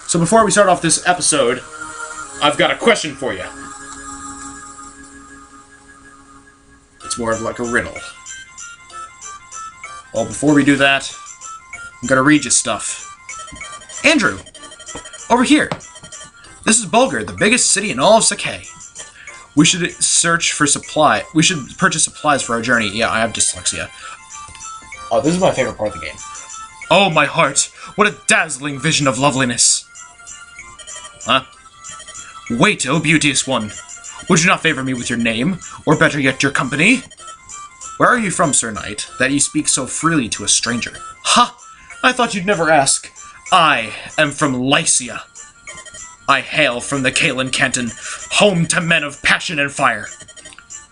So before we start off this episode, I've got a question for you. It's more of like a riddle. Well, before we do that, I'm gonna read you stuff. Andrew, over here. This is Bulgar, the biggest city in all of Sakai. We should search for supply. We should purchase supplies for our journey. Yeah, I have dyslexia. Oh, this is my favorite part of the game. Oh, my heart! What a dazzling vision of loveliness! Huh? Wait, oh beauteous one. Would you not favor me with your name, or better yet, your company? Where are you from, Sir Knight, that you speak so freely to a stranger? Ha! I thought you'd never ask. I am from Lycia. I hail from the Kalen Canton, home to men of passion and fire.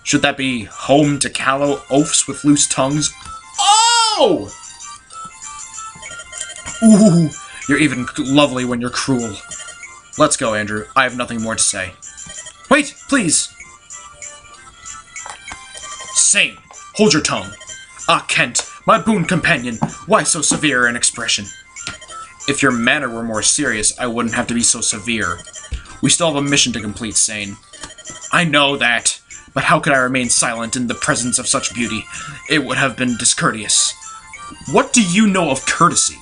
Should that be home to callow oafs with loose tongues? Oh! Ooh, you're even lovely when you're cruel. Let's go, Andrew. I have nothing more to say. Wait, please! Sane, hold your tongue. Ah, Kent, my boon companion, why so severe in expression? If your manner were more serious, I wouldn't have to be so severe. We still have a mission to complete, Sane. I know that, but how could I remain silent in the presence of such beauty? It would have been discourteous. What do you know of courtesy?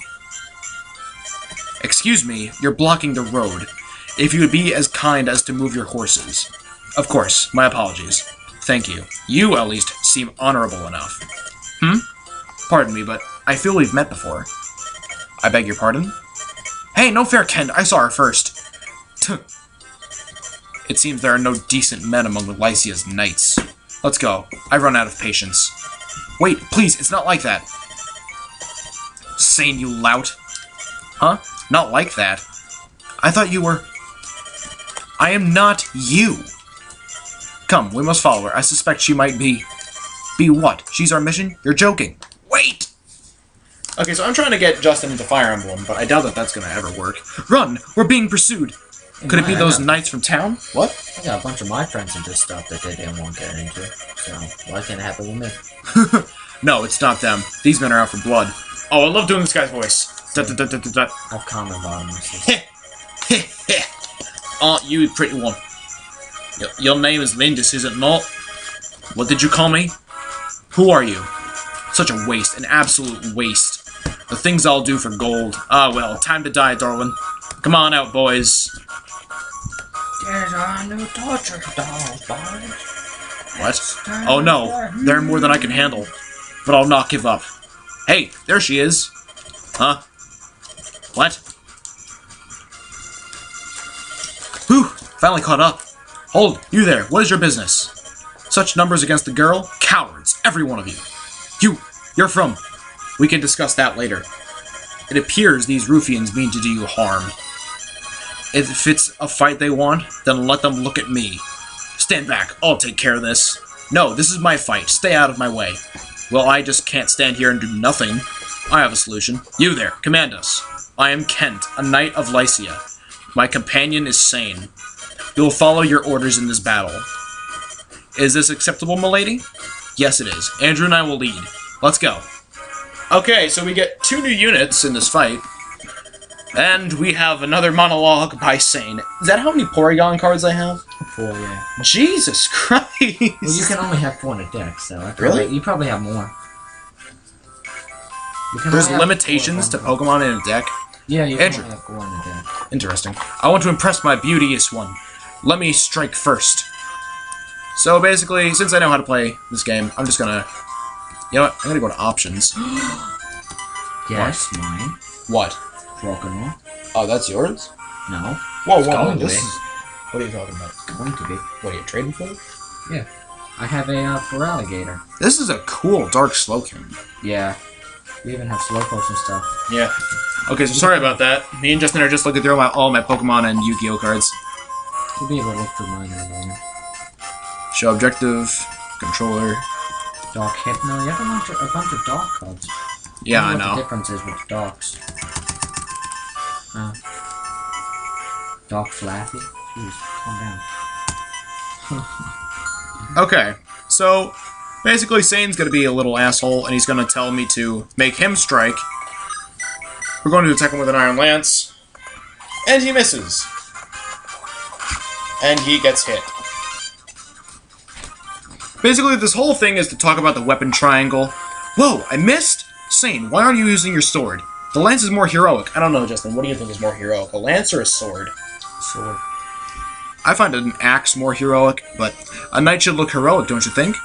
Excuse me, you're blocking the road. If you would be as kind as to move your horses. Of course, my apologies. Thank you. You, at least, seem honorable enough. Pardon me, but I feel we've met before. I beg your pardon? Hey, no fair, Kent. I saw her first. It seems there are no decent men among the Lycia's knights. Let's go. I've run out of patience. Wait, please, it's not like that. Sane, you lout. Huh? Not like that. I thought you were... I am not you. Come, we must follow her. I suspect she might be... Be what? She's our mission? You're joking. Wait! Okay, so I'm trying to get Justin into Fire Emblem, but I doubt that that's gonna ever work. Run! We're being pursued! Could it be those knights from town? What? I got a bunch of my friends into stuff that they didn't want to get into, so why can't it happen with me? No, it's not them. These men are out for blood. Oh, I love doing this guy's voice. I've common bottoms. Aren't you pretty one? Your name is Lindis, is it not? What did you call me? Who are you? Such a waste, an absolute waste. The things I'll do for gold. Ah, well, time to die, darling. Come on out, boys. There's a new torture doll, boys. What? Oh no, there are more than I can handle. But I'll not give up. Hey, there she is. Huh? What? Whew, finally caught up. Hold, you there, what is your business? Such numbers against the girl? Cowards, every one of you. You're from... We can discuss that later. It appears these ruffians mean to do you harm. If it's a fight they want, then let them look at me. Stand back, I'll take care of this. No, this is my fight, stay out of my way. Well, I just can't stand here and do nothing. I have a solution. You there, command us. I am Kent, a knight of Lycia. My companion is Sane. You'll follow your orders in this battle. Is this acceptable, milady? Yes, it is. Andrew and I will lead. Let's go. Okay, so we get 2 new units in this fight. And we have another monologue by Sane. Is that how many Porygon cards I have? 4, yeah. Jesus Christ! Well, you can only have 4 in a deck, so... Really? You probably have more. There's limitations to Pokemon in a deck? Yeah, you can Andrew. only have 4 in a deck. Interesting. I want to impress my beauteous one. Let me strike first. So basically, since I know how to play this game, I'm just gonna... You know what? I'm gonna go to options. Yes, mine. What? Rock'n'roll. Oh, that's yours? No. Whoa, this is... What are you talking about? It's going to be. What, are you trading for it? Yeah. I have a Feraligatr. This is a cool Dark Slowking. Yeah. We even have Slowpokes and stuff. Yeah. Okay, so sorry about that. Me and Justin are just looking through all my Pokemon and Yu-Gi-Oh cards. We'll be able to look through mine in a moment. Show objective, controller. Dark Hypno. You have a bunch of Dark cards. Yeah, I know. What the difference is with Darks. Dark Flappy. Jeez, calm down. Okay, so basically Sane's gonna be a little asshole, and he's gonna tell me to make him strike. We're going to attack him with an Iron Lance. And he misses. And he gets hit. Basically, this whole thing is to talk about the weapon triangle. Whoa, I missed? Sane, why aren't you using your sword? The lance is more heroic. I don't know, Justin. What do you think is more heroic, a lance or a sword? Sword. I find an axe more heroic, but a knight should look heroic, don't you think?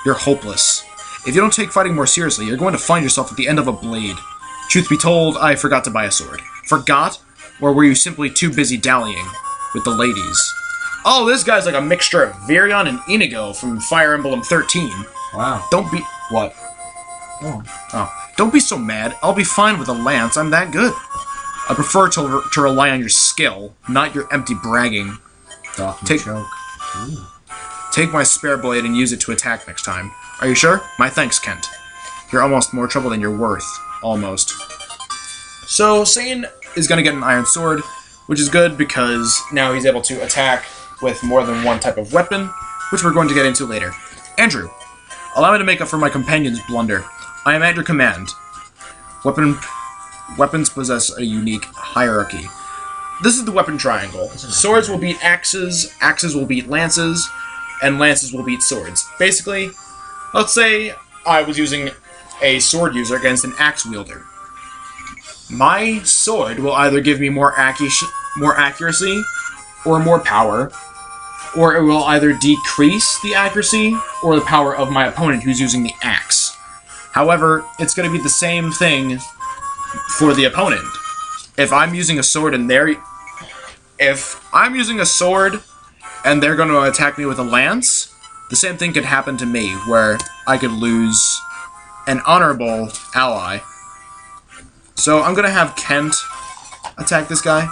You're hopeless. If you don't take fighting more seriously, you're going to find yourself at the end of a blade. Truth be told, I forgot to buy a sword. Forgot? Or were you simply too busy dallying with the ladies? Oh, this guy's like a mixture of Virion and Inigo from Fire Emblem 13. Wow. Don't be... What? Oh. Don't be so mad. I'll be fine with a lance. I'm that good. I prefer to rely on your skill, not your empty bragging. Take my spare blade and use it to attack next time. Are you sure? My thanks, Kent. You're almost more trouble than you're worth. Almost. So, Sane is going to get an iron sword, which is good because now he's able to attack with more than one type of weapon, which we're going to get into later. Andrew, allow me to make up for my companion's blunder. I am at your command. Weapons possess a unique hierarchy. This is the weapon triangle. Swords will beat axes, axes will beat lances, and lances will beat swords. Basically, let's say I was using a sword user against an axe wielder. My sword will either give me more accuracy or more power, or it will either decrease the accuracy or the power of my opponent who's using the axe. However, it's going to be the same thing for the opponent. If I'm using a sword and they're going to attack me with a lance, the same thing could happen to me, where I could lose an honorable ally. So I'm going to have Kent attack this guy.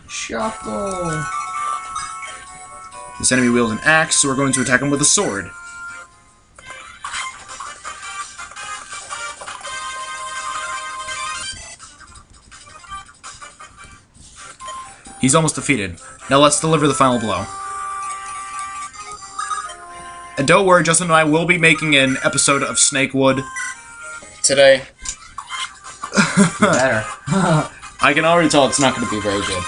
Shuffle. This enemy wields an axe, so we're going to attack him with a sword. He's almost defeated. Now let's deliver the final blow. And don't worry, Justin and I will be making an episode of Snakewood today. Better. I can already tell it's not going to be very good.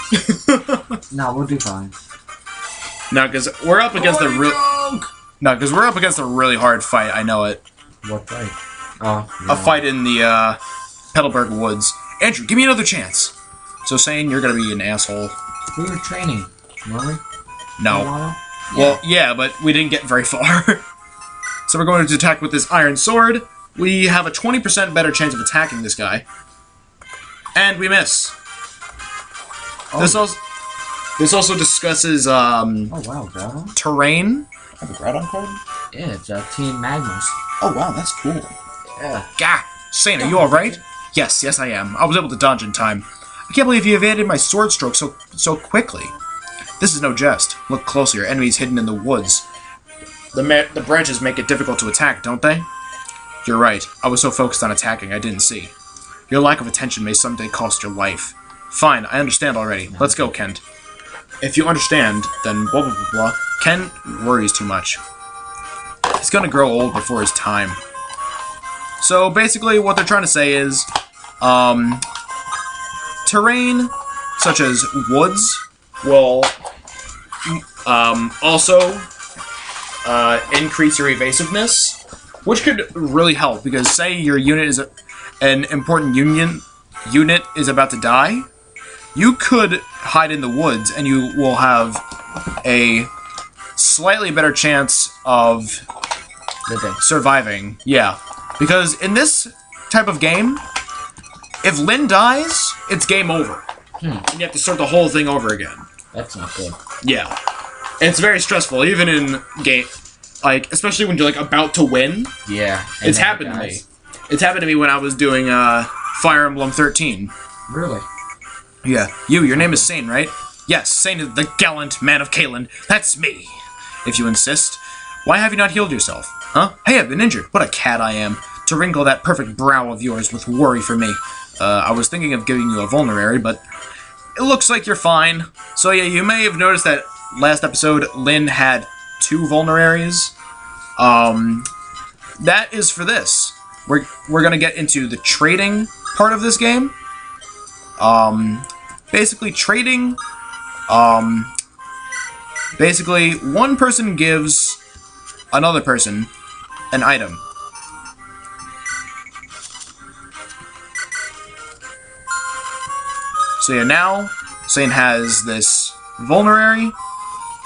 No, we'll do fine. No, because we're up against a really hard fight. I know it. What fight? Oh, no. A fight in the Petalburg Woods. Andrew, give me another chance. So saying you're going to be an asshole. We were training, weren't we? No. Well, yeah, but we didn't get very far. So we're going to attack with this iron sword. We have a 20% better chance of attacking this guy. And we miss. Oh. This also discusses oh wow, Groudon? Terrain. I have a Groudon card? Yeah, it's Team Magmas. Oh wow, that's cool. Yeah. Gah! Sane, are you alright? Yes, I am. I was able to dodge in time. I can't believe you evaded my sword stroke so quickly. This is no jest. Look closer, your enemy's hidden in the woods. The branches make it difficult to attack, don't they? You're right. I was so focused on attacking, I didn't see. Your lack of attention may someday cost your life. Fine, I understand already. Let's go, Kent. If you understand, then blah blah blah blah. Ken worries too much. He's gonna grow old before his time. So basically what they're trying to say is, terrain, such as woods, will also increase your evasiveness, which could really help, because say your unit is an important unit is about to die, you could hide in the woods and you will have a slightly better chance of surviving. Yeah, because in this type of game, if Lynn dies, it's game over. And you have to start the whole thing over again. That's not good. Yeah. It's very stressful, even in game, like, especially when you're, like, about to win. Yeah. It's happened to me. It's happened to me when I was doing, Fire Emblem 13. Really? Yeah. Your name is Sane, right? Yes, Sane is the gallant man of Kalen. That's me, if you insist. Why have you not healed yourself? Huh? Hey, I've been injured. What a cat I am. To wrinkle that perfect brow of yours with worry for me. I was thinking of giving you a vulnerary, but it looks like you're fine. So yeah, you may have noticed that last episode, Lynn had 2 vulneraries. That is for this. We're gonna get into the trading part of this game. Basically trading. Basically, one person gives another person an item. So yeah, now Sane has this vulnerary,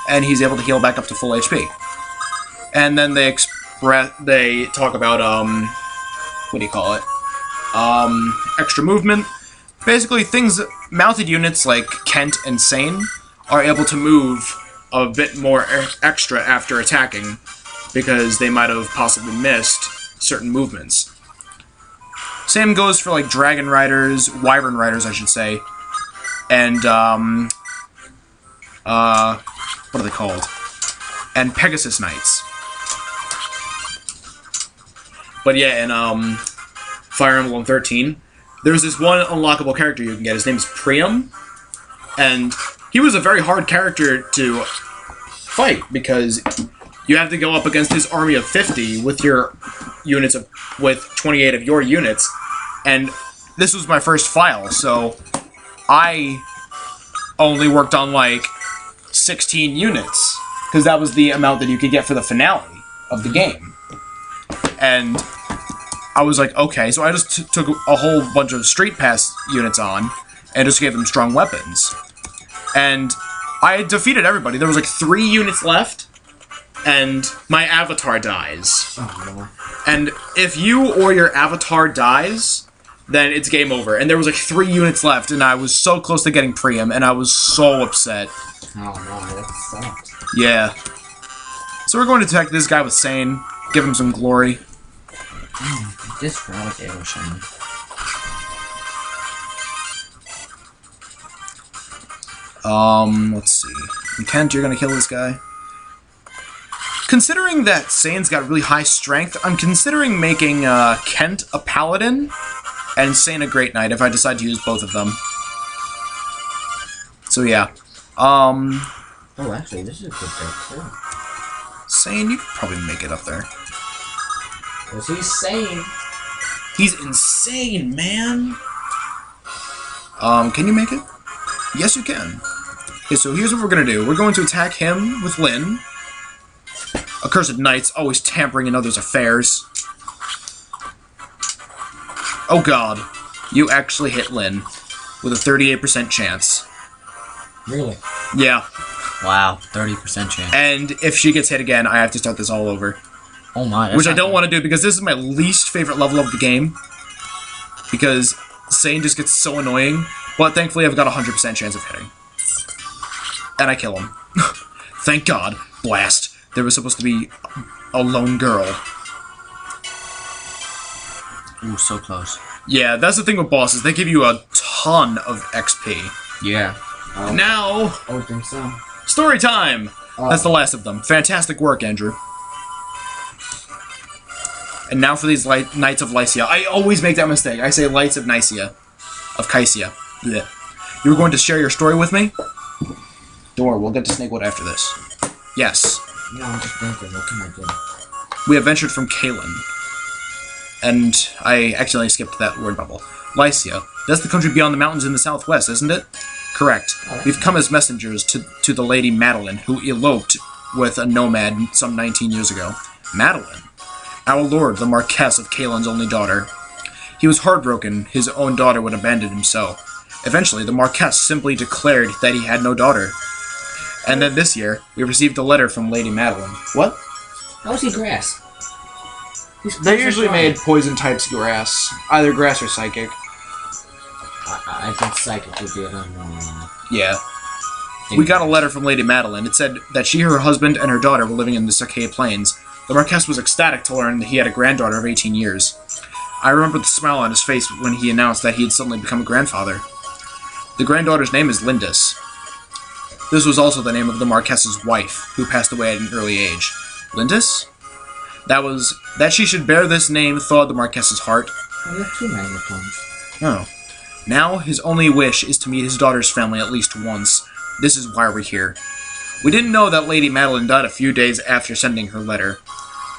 and he's able to heal back up to full HP. And then they talk about what do you call it? Extra movement. Basically, mounted units like Kent and Sane are able to move a bit more extra after attacking, because they might have possibly missed certain movements. Same goes for like Dragon Riders, Wyvern Riders, I should say, and what are they called? And Pegasus Knights. But yeah, in Fire Emblem 13, there's this one unlockable character you can get. His name is Priam, and he was a very hard character to fight because you have to go up against his army of 50 with your units with 28 of your units, and this was my first file, so I only worked on like 16 units because that was the amount that you could get for the finale of the game. And I was like, okay, so I just took a whole bunch of Street Pass units on and just gave them strong weapons. And I defeated everybody. There was like 3 units left, and my avatar dies. Oh, no. And if you or your avatar dies, then it's game over. And there was like 3 units left, and I was so close to getting Priam, and I was so upset. Oh no, that sucks. Yeah. So we're going to attack this guy with Sane, give him some glory. This relic arrow shiny. Let's see. Kent, you're gonna kill this guy. Considering that Sane's got really high strength, I'm considering making Kent a paladin and Sane a great knight if I decide to use both of them. So yeah. Oh, actually, this is a good deck too. Sane, you could probably make it up there. Because he's sane. He's insane, man! Can you make it? Yes, you can. Okay, so here's what we're gonna do. We're going to attack him with Lyn. Accursed knights, always tampering in others' affairs. Oh god. You actually hit Lyn with a 38% chance. Really? Yeah. Wow, 30% chance. And if she gets hit again, I have to start this all over. Oh my. Which I don't want to do because this is my least favorite level of the game. Because Sane just gets so annoying. But thankfully I've got a 100% chance of hitting. And I kill him. Thank God. Blast. There was supposed to be a lone girl. Ooh, so close. Yeah, that's the thing with bosses. They give you a ton of XP. Yeah. Now, I would think so. story time! That's the last of them. Fantastic work, Andrew. And now for these Knights of Lycia. I always make that mistake. I say Knights of Nicaea. Of Caisia. Yeah. You were going to share your story with me? Don't worry, we'll get to Snakewood after this. Yes. No, I'm just thinking, what can I do? We have ventured from Kalin. And I accidentally skipped that word bubble. Lycia. That's the country beyond the mountains in the southwest, isn't it? Correct. We've come as messengers to the Lady Madeline, who eloped with a nomad some 19 years ago. Madeline? Our lord, the Marquess of Kalin's only daughter. He was heartbroken his own daughter would abandon him so. Eventually, the Marquess simply declared that he had no daughter. And then this year, we received a letter from Lady Madeline. What? How is he grass? They usually made poison types grass. Either grass or psychic. I think psychic would be a Yeah. We got a letter from Lady Madeline. It said that she, her husband, and her daughter were living in the Sakai Plains. The Marquess was ecstatic to learn that he had a granddaughter of 18 years. I remember the smile on his face when he announced that he had suddenly become a grandfather. The granddaughter's name is Lindis. This was also the name of the Marquess's wife, who passed away at an early age. Lindis? That she should bear this name thawed the Marquess's heart. Oh, you have 2 magnetones. Oh. Now, his only wish is to meet his daughter's family at least once. This is why we're here. We didn't know that Lady Madeline died a few days after sending her letter.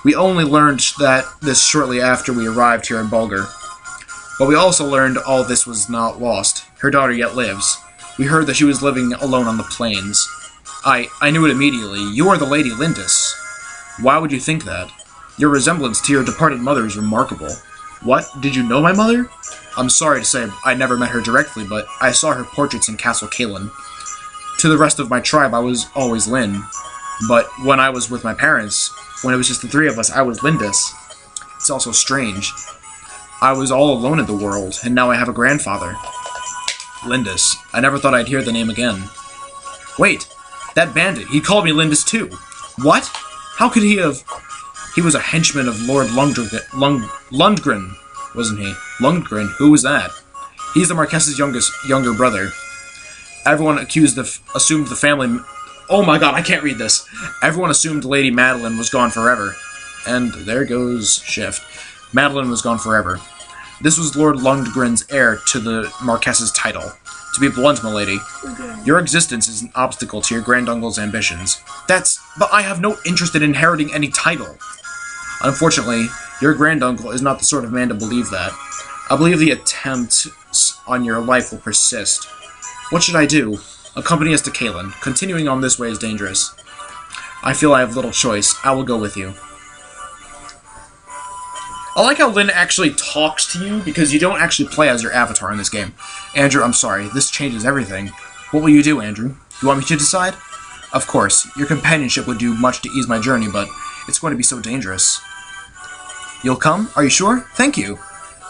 We only learned that this shortly after we arrived here in Bulgar. But we also learned all this was not lost. her daughter yet lives. We heard that she was living alone on the plains. I knew it immediately. You are the Lady Lindis. Why would you think that? Your resemblance to your departed mother is remarkable. What? Did you know my mother? I'm sorry to say I never met her directly, but I saw her portraits in Castle Kalin. To the rest of my tribe, I was always Lynn. But when I was with my parents, when it was just the three of us, I was Lindis. It's also strange. I was all alone in the world, and now I have a grandfather. Lindis. I never thought I'd hear the name again. Wait, that bandit, he called me Lindis too. What? How could he have... He was a henchman of Lord Lundgren, wasn't he? Lundgren? Who was that? He's the Marquess's younger brother. Everyone assumed the family... Oh my god, I can't read this. Everyone assumed Lady Madeline was gone forever. And there goes Shift. Madeline was gone forever. This was Lord Lundgren's heir to the Marquess's title. To be blunt, milady, your existence is an obstacle to your granduncle's ambitions. But I have no interest in inheriting any title. Unfortunately, your granduncle is not the sort of man to believe that. I believe the attempts on your life will persist. What should I do? Accompany us to Kalin. Continuing on this way is dangerous. I feel I have little choice. I will go with you. I like how Lynn actually talks to you, because you don't actually play as your avatar in this game. Andrew, I'm sorry, this changes everything. What will you do, Andrew? You want me to decide? Of course, your companionship would do much to ease my journey, but it's going to be so dangerous. You'll come? Are you sure? Thank you.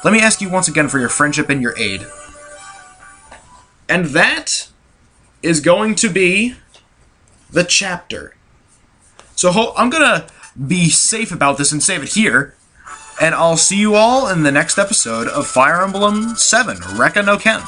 Let me ask you once again for your friendship and your aid. And that is going to be the chapter. So I'm gonna be safe about this and save it here. And I'll see you all in the next episode of Fire Emblem 7 Rekka no Ken.